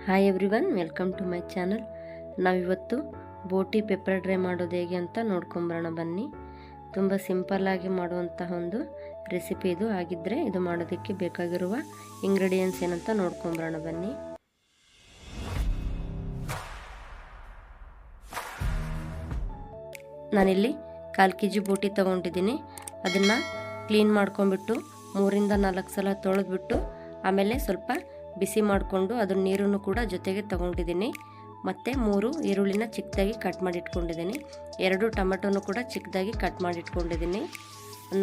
Hi everyone, welcome to my channel. ನಾವಿವತ್ತು ಬೋಟಿ pepper dry ಮಾಡೋದು ಹೇಗೆ ಅಂತ ನೋಡ್ಕೊಂಬರೋಣ ಬನ್ನಿ. ತುಂಬ ಸಿಂಪಲ್ಲಾಗಿ ಮಾಡುವಂತಹ ಒಂದು ರೆಸಿಪಿ ಇದು. ಆಗಿದ್ದರೆ ಇದು ಮಾಡೋದಕ್ಕೆ ಬೇಕಾಗಿರುವ ಇಂಗ್ರೀಡಿಯೆಂಟ್ಸ್ ಏನಂತ ನೋಡ್ಕೊಂಬರೋಣ ಬನ್ನಿ. ನಾನಿಲ್ಲಿ 1/4 kg ಬೋಟಿ ತೊಗೊಂಡಿದ್ದೀನಿ. ಅದನ್ನು ಕ್ಲೀನ್ ಮಾಡ್ಕೊಂಬಿಟ್ಟು 3 ರಿಂದ 4 ಸಲ ತೊಳೆದ್ಬಿಟ್ಟು ಆಮೇಲೆ ಸ್ವಲ್ಪ ಬಿಸಿ ಮಾಡಿಕೊಂಡು ಅದ್ರ ನೀರನ್ನು ಕೂಡ ಜೊತೆಗೆ ತೊಗೊಂಡಿದ್ದೀನಿ. ಮತ್ತು 3 ಈರುಳ್ಳಿನ ಚಿಕ್ಕದಾಗಿ ಕಟ್ ಮಾಡಿ ಇಟ್ಕೊಂಡಿದ್ದೀನಿ. 2 ಟೊಮೆಟೊನು ಕೂಡ ಚಿಕ್ಕದಾಗಿ ಕಟ್ ಮಾಡಿ ಇಟ್ಕೊಂಡಿದ್ದೀನಿ.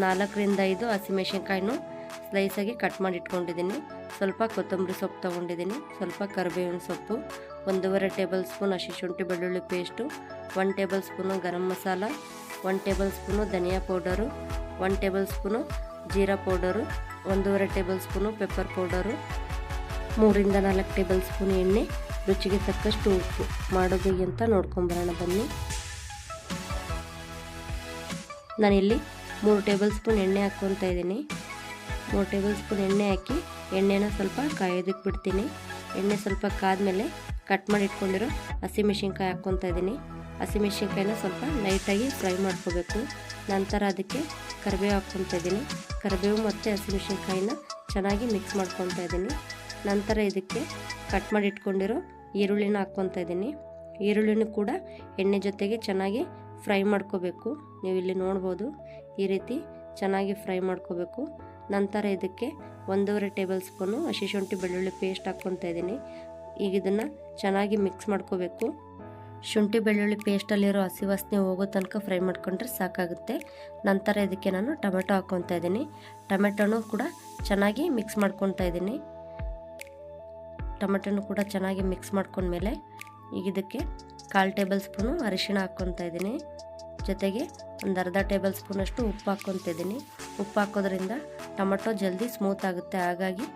4 ರಿಂದ 5 ಹಸಿಮೆಣಸಿನ್ಕಾಯಿನೂ ಸ್ಲೈಸಾಗಿ ಕಟ್ ಮಾಡಿ ಇಟ್ಕೊಂಡಿದ್ದೀನಿ. ಸ್ವಲ್ಪ ಕೊತ್ತಂಬರಿ ಸೊಪ್ಪು ತೊಗೊಂಡಿದ್ದೀನಿ, ಸ್ವಲ್ಪ ಕರಿಬೇವಿನ ಸೊಪ್ಪು, 1.5 ಟೇಬಲ್ ಸ್ಪೂನ್ ಹಸಿ ಶುಂಠಿ ಬೆಳ್ಳುಳ್ಳಿ paste, 1 tablespoon garam masala, 1 tablespoon ಧನಿಯಾ ಪೌಡರು, 1 ಟೇಬಲ್ ಸ್ಪೂನು ಜೀರಾ powder, 1.5 tablespoon pepper powder, 3 ರಿಂದ 4 ಟೇಬಲ್ ಸ್ಪೂನ್ ಎಣ್ಣೆ, ರುಚಿಗೆ ತಕ್ಕಷ್ಟು ಉಪ್ಪು. ಮಾಡೋದು ಹೇಗೆ ಅಂತ ನೋಡ್ಕೊಂಬರೋಣ ಬನ್ನಿ. ನಾನಿಲ್ಲಿ 3 ಟೇಬಲ್ ಸ್ಪೂನ್ ಎಣ್ಣೆ ಹಾಕ್ಕೊತಾ ಇದ್ದೀನಿ. 3 ಟೇಬಲ್ ಸ್ಪೂನ್ ಎಣ್ಣೆ ಹಾಕಿ ಎಣ್ಣೆನ ಸ್ವಲ್ಪ ಕಾಯೋದಕ್ಕೆ ಬಿಡ್ತೀನಿ. ಎಣ್ಣೆ ಸ್ವಲ್ಪ ಕಾದ್ಮೇಲೆ ಕಟ್ ಮಾಡಿ ಇಟ್ಕೊಂಡಿರೋ ಹಸಿಮೆಣಸಿನ್ಕಾಯಿ ಹಾಕ್ಕೊತಾ ಇದ್ದೀನಿ. ಹಸಿಮೆಣಸಿನ್ಕಾಯಿನ ಸ್ವಲ್ಪ ಲೈಟಾಗಿ ಫ್ರೈ ಮಾಡ್ಕೋಬೇಕು. ನಂತರ ಅದಕ್ಕೆ ಕರಿಬೇವು ಹಾಕ್ಕೊತಾ ಇದ್ದೀನಿ. ಕರಿಬೇವು ಮತ್ತು ಹಸಿಮೆಣಸಿನ್ಕಾಯಿನ ಚೆನ್ನಾಗಿ ಮಿಕ್ಸ್ ಮಾಡ್ಕೊತಾ ಇದ್ದೀನಿ. ನಂತರ ಇದಕ್ಕೆ ಕಟ್ ಮಾಡಿ ಇಟ್ಕೊಂಡಿರೋ ಈರುಳ್ಳಿನ ಹಾಕ್ಕೊತಾ ಇದ್ದೀನಿ. ಈರುಳ್ಳಿನೂ ಕೂಡ ಎಣ್ಣೆ ಜೊತೆಗೆ ಚೆನ್ನಾಗಿ ಫ್ರೈ ಮಾಡ್ಕೋಬೇಕು. ನೀವು ಇಲ್ಲಿ ನೋಡ್ಬೋದು, ಈ ರೀತಿ ಚೆನ್ನಾಗಿ ಫ್ರೈ ಮಾಡ್ಕೋಬೇಕು. ನಂತರ ಇದಕ್ಕೆ 1.5 ಟೇಬಲ್ ಸ್ಪೂನು ಹಸಿ ಶುಂಠಿ ಬೆಳ್ಳುಳ್ಳಿ ಪೇಸ್ಟ್ ಹಾಕ್ಕೊತಾ ಇದ್ದೀನಿ. ಈಗ ಇದನ್ನು ಚೆನ್ನಾಗಿ ಮಿಕ್ಸ್ ಮಾಡ್ಕೋಬೇಕು. ಶುಂಠಿ ಬೆಳ್ಳುಳ್ಳಿ ಪೇಸ್ಟಲ್ಲಿರೋ ಹಸಿ ವಾಸನೆ ಹೋಗೋ ತನಕ ಫ್ರೈ ಮಾಡ್ಕೊಂಡ್ರೆ ಸಾಕಾಗುತ್ತೆ. ನಂತರ ಇದಕ್ಕೆ ನಾನು ಟೊಮೆಟೊ ಹಾಕ್ಕೊತಾ ಇದ್ದೀನಿ. ಟೊಮೆಟೊನೂ ಕೂಡ ಚೆನ್ನಾಗಿ ಮಿಕ್ಸ್ ಮಾಡ್ಕೊತಾ ಇದ್ದೀನಿ. ಟೊಮೆಟೊನು ಕೂಡ ಚೆನ್ನಾಗಿ ಮಿಕ್ಸ್ ಮಾಡ್ಕೊಂಡ್ಮೇಲೆ ಈಗ ಇದಕ್ಕೆ 1/4 ಟೇಬಲ್ ಸ್ಪೂನು ಅರಿಶಿಣ ಹಾಕ್ಕೊತಾ ಇದ್ದೀನಿ. ಜೊತೆಗೆ 1/2 ಟೇಬಲ್ ಸ್ಪೂನಷ್ಟು ಉಪ್ಪು ಹಾಕ್ಕೊತಾ ಇದ್ದೀನಿ. ಉಪ್ಪು ಹಾಕೋದ್ರಿಂದ ಟೊಮೆಟೊ ಜಲ್ದಿ ಸ್ಮೂತ್ ಆಗುತ್ತೆ, ಹಾಗಾಗಿ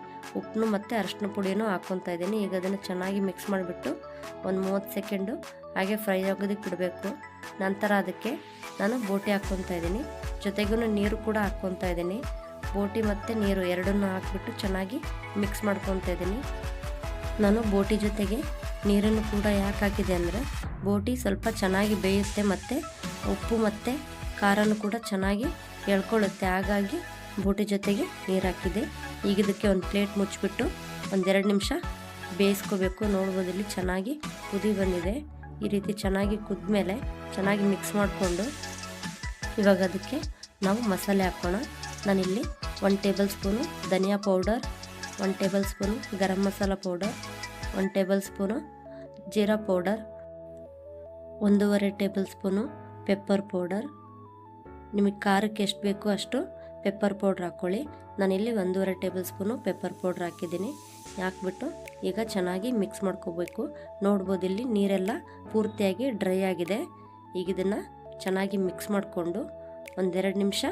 ಉಪ್ಪು ಮತ್ತು ಅರಿಶಿನ ಪುಡಿಯನ್ನು ಹಾಕ್ಕೊತಾ ಇದ್ದೀನಿ. ಈಗ ಅದನ್ನು ಚೆನ್ನಾಗಿ ಮಿಕ್ಸ್ ಮಾಡಿಬಿಟ್ಟು ಒಂದು 30 ಸೆಕೆಂಡು ಹಾಗೆ ಫ್ರೈ ಆಗೋದಕ್ಕೆ ಬಿಡಬೇಕು. ನಂತರ ಅದಕ್ಕೆ ನಾನು ಬೋಟಿ ಹಾಕ್ಕೊತಾ ಇದ್ದೀನಿ. ಜೊತೆಗೂ ನೀರು ಕೂಡ ಹಾಕ್ಕೊತಾ ಇದ್ದೀನಿ. ಬೋಟಿ ಮತ್ತು ನೀರು ಎರಡನ್ನೂ ಹಾಕ್ಬಿಟ್ಟು ಚೆನ್ನಾಗಿ ಮಿಕ್ಸ್ ಮಾಡ್ಕೊತಾ ಇದ್ದೀನಿ. ನಾನು ಬೋಟಿ ಜೊತೆಗೆ ನೀರನ್ನು ಕೂಡ ಯಾಕೆ ಹಾಕಿದೆ ಅಂದರೆ ಬೋಟಿ ಸ್ವಲ್ಪ ಚೆನ್ನಾಗಿ ಬೇಯುತ್ತೆ ಮತ್ತು ಉಪ್ಪು ಮತ್ತು ಖಾರನೂ ಕೂಡ ಚೆನ್ನಾಗಿ ಎಳ್ಕೊಳ್ಳುತ್ತೆ, ಹಾಗಾಗಿ ಬೋಟಿ ಜೊತೆಗೆ ನೀರು ಹಾಕಿದೆ. ಈಗ ಇದಕ್ಕೆ ಒಂದು ಪ್ಲೇಟ್ ಮುಚ್ಚಿಬಿಟ್ಟು 1-2 ನಿಮಿಷ ಬೇಯಿಸ್ಕೋಬೇಕು. ನೋಡ್ಬೋದು, ಇಲ್ಲಿ ಚೆನ್ನಾಗಿ ಕುದಿ ಬಂದಿದೆ. ಈ ರೀತಿ ಚೆನ್ನಾಗಿ ಕುದ್ಮೇಲೆ ಚೆನ್ನಾಗಿ ಮಿಕ್ಸ್ ಮಾಡಿಕೊಂಡು ಇವಾಗ ಅದಕ್ಕೆ ನಾವು ಮಸಾಲೆ ಹಾಕೋಣ. ನಾನಿಲ್ಲಿ 1 ಟೇಬಲ್ ಸ್ಪೂನು ಧನಿಯಾ powder, 1 tablespoon garam masala powder, 1 tablespoon ಜೀರಾ powder, 1.5 tablespoon pepper powder. ನಿಮಗೆ ಖಾರಕ್ಕೆ ಎಷ್ಟು ಬೇಕೋ ಅಷ್ಟು ಪೆಪ್ಪರ್ ಪೌಡ್ರ್ ಹಾಕ್ಕೊಳ್ಳಿ. ನಾನಿಲ್ಲಿ 1.5 ಟೇಬಲ್ ಸ್ಪೂನು ಪೆಪ್ಪರ್ ಪೌಡ್ರ್ ಹಾಕಿದ್ದೀನಿ. ಹಾಕ್ಬಿಟ್ಟು ಈಗ ಚೆನ್ನಾಗಿ ಮಿಕ್ಸ್ ಮಾಡ್ಕೋಬೇಕು. ನೋಡ್ಬೋದು, ಇಲ್ಲಿ ನೀರೆಲ್ಲ ಪೂರ್ತಿಯಾಗಿ ಡ್ರೈ ಆಗಿದೆ. ಈಗ ಇದನ್ನು ಚೆನ್ನಾಗಿ ಮಿಕ್ಸ್ ಮಾಡಿಕೊಂಡು 1-2 ನಿಮಿಷ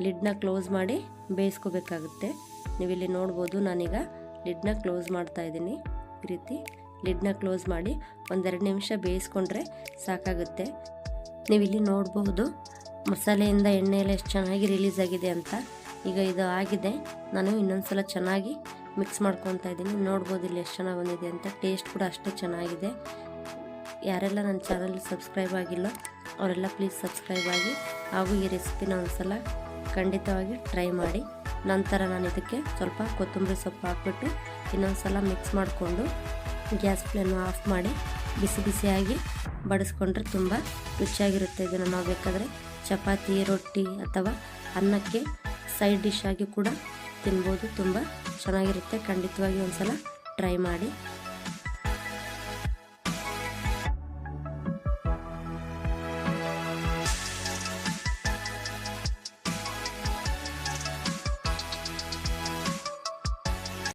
ಲಿಡ್ನ ಕ್ಲೋಸ್ ಮಾಡಿ ಬೇಯಿಸ್ಕೋಬೇಕಾಗುತ್ತೆ. ನೀವಿಲ್ಲಿ ನೋಡ್ಬೋದು, ನಾನೀಗ ಲಿಡ್ನ ಕ್ಲೋಸ್ ಮಾಡ್ತಾ ಇದ್ದೀನಿ. ಈ ರೀತಿ ಲಿಡ್ನ ಕ್ಲೋಸ್ ಮಾಡಿ 1-2 ನಿಮಿಷ ಬೇಯಿಸ್ಕೊಂಡ್ರೆ ಸಾಕಾಗುತ್ತೆ. ನೀವಿಲ್ಲಿ ನೋಡ್ಬೋದು ಮಸಾಲೆಯಿಂದ ಎಣ್ಣೆ ಎಲ್ಲ ಎಷ್ಟು ಚೆನ್ನಾಗಿ ರಿಲೀಸ್ ಆಗಿದೆ ಅಂತ. ಈಗ ಇದು ಆಗಿದೆ. ನಾನು ಇನ್ನೊಂದು ಸಲ ಚೆನ್ನಾಗಿ ಮಿಕ್ಸ್ ಮಾಡ್ಕೊತಾ ಇದ್ದೀನಿ. ನೋಡ್ಬೋದು ಇಲ್ಲಿ ಎಷ್ಟು ಚೆನ್ನಾಗಿ ಬಂದಿದೆ ಅಂತ. ಟೇಸ್ಟ್ ಕೂಡ ಅಷ್ಟೇ ಚೆನ್ನಾಗಿದೆ. ಯಾರೆಲ್ಲ ನನ್ನ ಚಾನಲ್ ಸಬ್ಸ್ಕ್ರೈಬ್ ಆಗಿಲ್ಲ ಅವರೆಲ್ಲ ಪ್ಲೀಸ್ ಸಬ್ಸ್ಕ್ರೈಬ್ ಆಗಿ, ಹಾಗೂ ಈ ರೆಸಿಪಿನ ಒಂದು ಸಲ ಖಂಡಿತವಾಗಿ ಟ್ರೈ ಮಾಡಿ. ನಂತರ ನಾನು ಇದಕ್ಕೆ ಸ್ವಲ್ಪ ಕೊತ್ತಂಬರಿ ಸೊಪ್ಪು ಹಾಕ್ಬಿಟ್ಟು ಇನ್ನೊಂದು ಸಲ ಮಿಕ್ಸ್ ಮಾಡಿಕೊಂಡು ಗ್ಯಾಸ್ ಫ್ಲೇಮ್ನ ಆಫ್ ಮಾಡಿ ಬಿಸಿ ಬಿಸಿಯಾಗಿ ಬಡಿಸ್ಕೊಂಡ್ರೆ ತುಂಬ ರುಚಿಯಾಗಿರುತ್ತೆ. ಇದನ್ನು ನಾವು ಬೇಕಾದರೆ ಚಪಾತಿ, ರೊಟ್ಟಿ ಅಥವಾ ಅನ್ನಕ್ಕೆ ಸೈಡ್ ಡಿಶ್ ಆಗಿ ಕೂಡ ತಿನ್ಬೋದು. ತುಂಬ ಚೆನ್ನಾಗಿರುತ್ತೆ. ಖಂಡಿತವಾಗಿ ಒಂದು ಸಲ ಟ್ರೈ ಮಾಡಿ.